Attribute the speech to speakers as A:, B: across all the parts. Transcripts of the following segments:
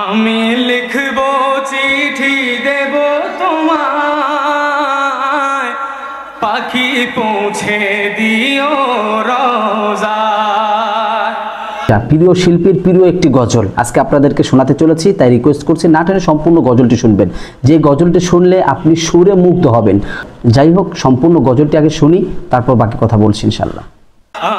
A: আমি লিখব চিঠি দেব তোমায়, পাখি পৌঁছে দিও রোজায়।
B: প্রিয় শিল্পীর প্রিয় একটি গজল আজকে আপনাদেরকে শোনাতে চলেছি, তাই রিকোয়েস্ট করছি না টেনে সম্পূর্ণ গজলটি শুনবেন। যে গজলটি শুনলে আপনি সুরে মুগ্ধ হবেন। যাই হোক, সম্পূর্ণ গজলটি আগে শুনি, তারপর বাকি কথা বলছি ইনশাল্লাহ।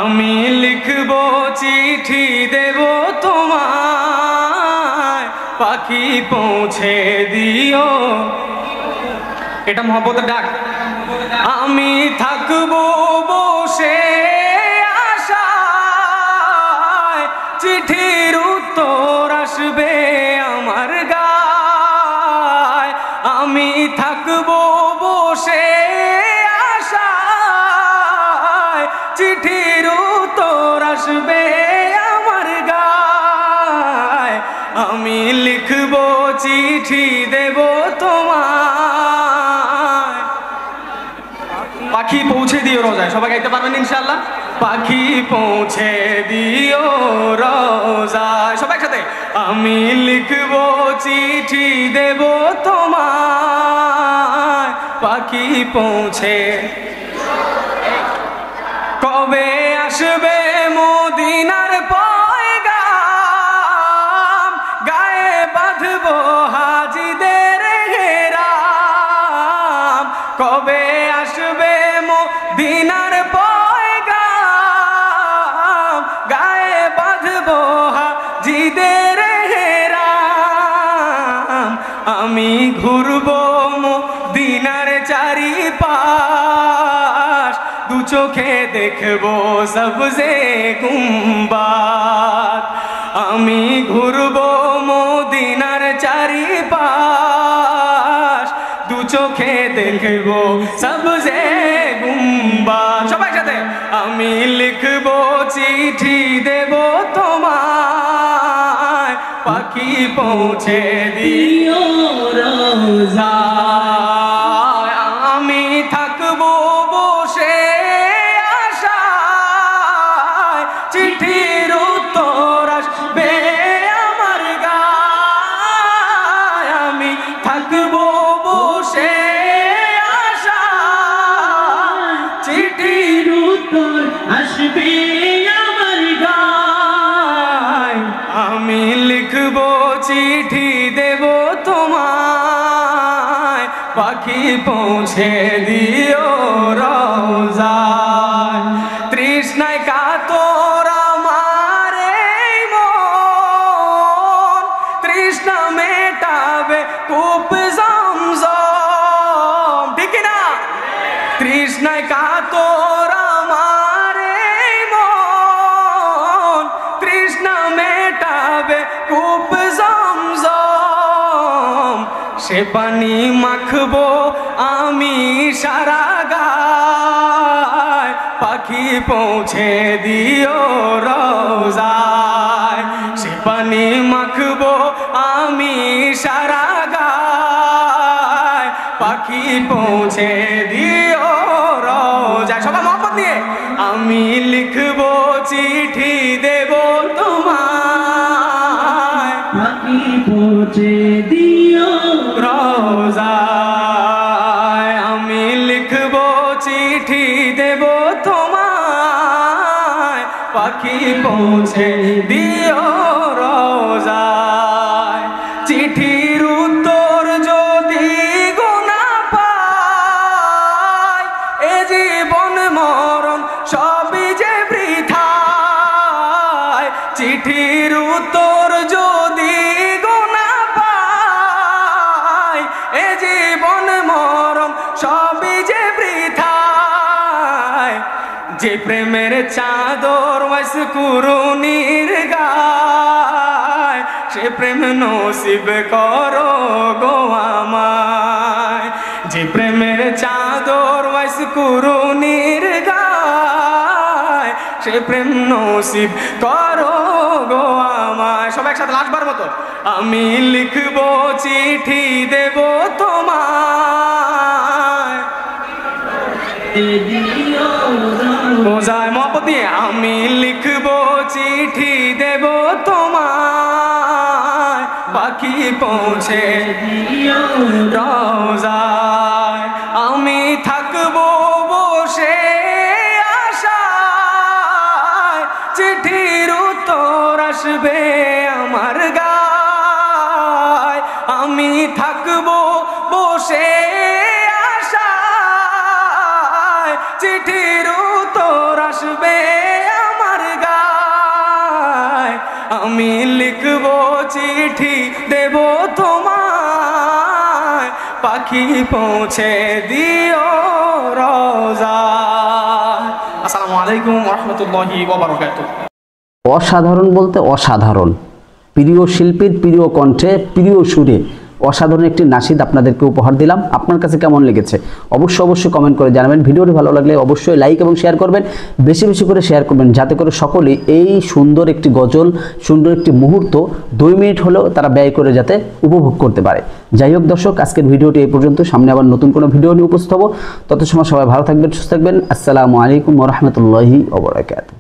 A: আমি লিখব চিঠি দেব তোমায়, পাখি পৌঁছে দিও। এটা মহব্বতের ডাক। আমি থাকবো বসে আশায়, চিঠির উত্তর আসবে আমার গায়। আমি থাকবো বসে আশায়, চিঠির উত্তর আসবে আমার গায়। আমি লিখব চিঠি দেব তোমায়, পাখি পৌঁছে দিও রোজায়। সবাই গাইতে পারবেন ইনশাআল্লাহ। পাখি পৌঁছে দিও রোজায়, সবাই একসাথে। আমি লিখব চিঠি দেব তোমায়, পাখি পৌঁছে। কবে আসবে মদিনার পয়গাম, গায়ে বাঁধবো হাজিদের ঘেরাম। কবে আসবে মদিনার পয়গাম, গায়ে বাঁধবো হাজিদের ঘেরাম। আমি ঘুরবো মদিনার চারিপাশ, দু চোখে দেখবো সবজে গুম্বাদ। আমি ঘুরবো মদিনার চারিপাশ, দু চোখে দেখবো সবজে গুম্বাদ। সবাই সাথে। আমি লিখবো চিঠি দেব তোমায়, পাখি পৌঁছে দিও রোজায়। আমি থাকবো বসে আশায়, চিঠির উত্তর আসবে আমার গায়। আমি থাকবো বসে আশায়, চিঠির উত্তর আসবে আমার গায়। আমি লিখবো চিঠি দেব তোমায়, পাখি পৌঁছে দিও রোজায়। তৃষ্ণায় কাতর আমার এই মন, তৃষ্ণা মেটাবে কূপ জমজম। ঠিক না? তৃষ্ণায় কাতর আমার এই মন, তৃষ্ণা মেটাবে কূপ জমজম। সে পানি মাখবো আমি সারা গায়, পাখি পৌঁছে দিও রোজায়। সে পানি মাখবো আমি সারা গায়, পাখি পৌঁছে দিও রোজায়। সবাই মহব্বত নিয়ে। আমি লিখবো চিঠি দেব তোমায়, পাখি পৌঁছে দিও রোজায়। আমি লিখবো চিঠি দেব তোমায়, পাখি পৌঁছে দিও রোজায়। চিঠির উত্তর যদি গোনা পাই, এ জীবন মরণ সবই যে বৃথায়। চিঠির উত্তর যদি গোনা পাই, এ জীবন মরণ সবই যে বৃথায়। যে প্রেমের চাদর ওয়াস কুরুনির গায়, সে প্রেম নসিব করো গো আমায়। যে প্রেমের চাদর ওয়াস কুরুনির গায়, সে প্রেম নসিব করো গো আমায়। সবাই একসাথে লাস্টবার মতো। আমি লিখবো চিঠি দেব তোমায়, রোজায় মহব্বত দিয়ে। আমি লিখবো চিঠি দেব তোমায়, পাখি পৌঁছে দিও রওজায় আমি থাকবো বসে আশায় চিঠির উত্তর আসবে আমার গায় আমি থাকবো বসে আশায় চিঠির উত্তর আসবে আমার গায় আমি লিখবো চিঠি দেব তোমায় পাখি পৌঁছে দিও রওজায়। আসসালামু আলাইকুম ওয়া রাহমাতুল্লাহি ওয়া বারাকাতুহু।
B: অসাধারণ বলতে অসাধারণ, প্রিয় শিল্পীর প্রিয় কণ্ঠে প্রিয় সুরে অসাধারণ একটি নাশিদ আপনাদেরকে উপহার দিলাম। আপনার কাছে কেমন লেগেছে অবশ্যই কমেন্ট করে জানাবেন। ভিডিওটি ভালো লাগলে অবশ্যই লাইক এবং শেয়ার করবেন, বেশি বেশি করে শেয়ার করবেন, যাতে করে সকলেই এই সুন্দর একটি গজল, সুন্দর একটি মুহূর্ত 2 মিনিট হলেও তারা ব্যয় করে যাতে উপভোগ করতে পারে। যাই হোক দর্শক, আজকের ভিডিওটি এই পর্যন্ত। সামনে আবার নতুন কোনো ভিডিও নিয়ে উপস্থিত হব। তত সময় সবাই ভালো থাকবেন, সুস্থ থাকবেন। আসসালামু আলাইকুম ওয়া রাহমাতুল্লাহি ওয়া বারাকাতুহু।